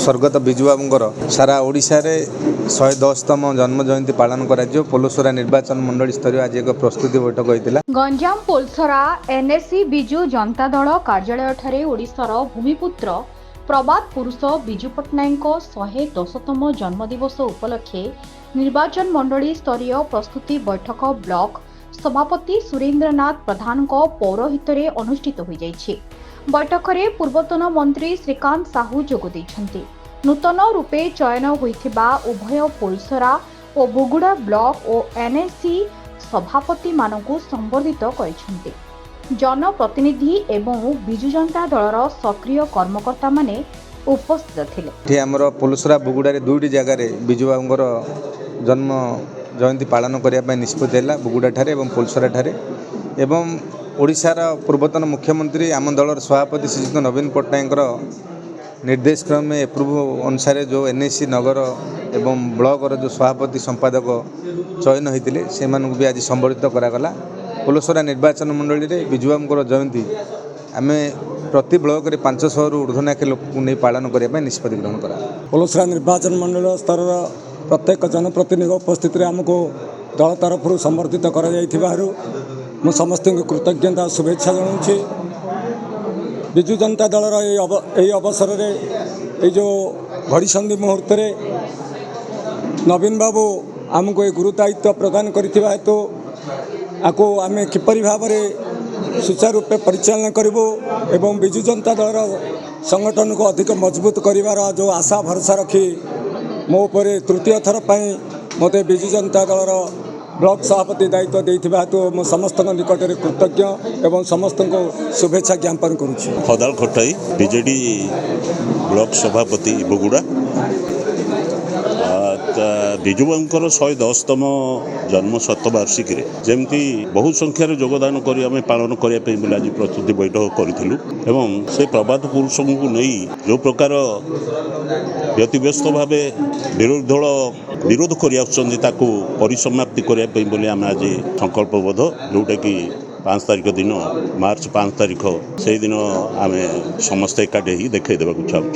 स्वर्गत बिजु बाबूंकर सारा ओडिशा रे 110तम जन्म जयंती पालन कराଯିयो। पोलसरा निर्वाचन मंडली स्तरीय आज एक प्रस्तुति बैठक होइतिला। गंजाम पोलसरा एनएससी बिजु जनता दल कार्यालय ठारे ओडिशार भूमिपुत्र प्रबाद पुरुष बिजु पट्टनायक 110तम जन्मदिवस उपलक्षे निर्वाचन मंडली स्तरीय प्रस्तुति बैठक ब्लॉक सभापति सुरेंद्रनाथ प्रधान पौरोहित अनुष्ठित हो जाइछि। बैठक में पूर्वतन मंत्री श्रीकांत साहू जोग दैछन्ति। नूतन रूपे चयन होइथिबा उभय पोलसरा और बुगुड़ा ब्लॉक और एनएससी सभापति मानकु संबर्धित करिसेंति। जनप्रतिनिधि एवं बिजु जनता दलर सक्रिय कर्मकर्ता माने उपस्थित थिले। हमर पोलसरा बुगुड़ा रे दुईटी जगह रे बिजु बाबूंकर जन्म जयंती पालन करिया पय निष्पत्ति हैला। बुगुड़ा ठारे एवं पोलसरा ठारे एवं ओडिशार पूर्वतन मुख्यमंत्री आम दलर सभापति श्रीयुक्त नवीन पट्टनायक निर्देश क्रम एप्रुव अनुसार जो एनएससी नगर एवं ब्लॉक जो सभापति संपादक चयन होते से भी आज संबर्धित करागला। पोलसरा निर्वाचन मंडली रे बिजु बाबूंकर जयंती आम प्रति ब्लॉक रे 500 रु ऊर्ध्वनाखे लोक नहीं पालन करने निष्पत्ति ग्रहण करा। पोलसरा निर्वाचन मंडल स्तर प्रत्येक जनप्रतिनिधि उपस्थित आमको दल तरफ संबर्धित कर समस्त कृतज्ञता शुभेच्छा जनाऊँ। बिजु जनता दलर यही अवसर में जो घड़ीसंधि मुहूर्त नवीन बाबू आमको ये गुरुदायित्व प्रदान करथिबा हेतु आको आमे किपरि भाव में सुचारू रूपे परिचालन करूँ एवं बिजु जनता दलर संगठन को अधिक मजबूत करिवार जो आशा भरसा रखी मो पर तृतीय थर पर मते बिजु जनता दलर ब्लॉक सभापति दायित्व देइथिबा हेतु मो समस्त निकट में कृतज्ञ एवं समस्त को शुभेच्छा ज्ञापन करुछि। हदाल खटाई बीजेडी ब्लॉक सभापति बगुड़ा बिजु बाबूंकर 110तम जन्म शतवार्षिकी जमती बहुत संख्यार योगदान कर आम पालन करने आज प्रस्तुति बैठक करूँ एवं से प्रबाद पुरुष को नहीं जो प्रकार व्यतिव्यस्त भाव विरोधी दल विरोध कर परिसमाप्ति करने आम आज संकल्पबद्ध जोटा कि 5 तारिख दिन मार्च 5 तारिख से दिन आम समस्त एकाठी देखा देवाक चाहूँ।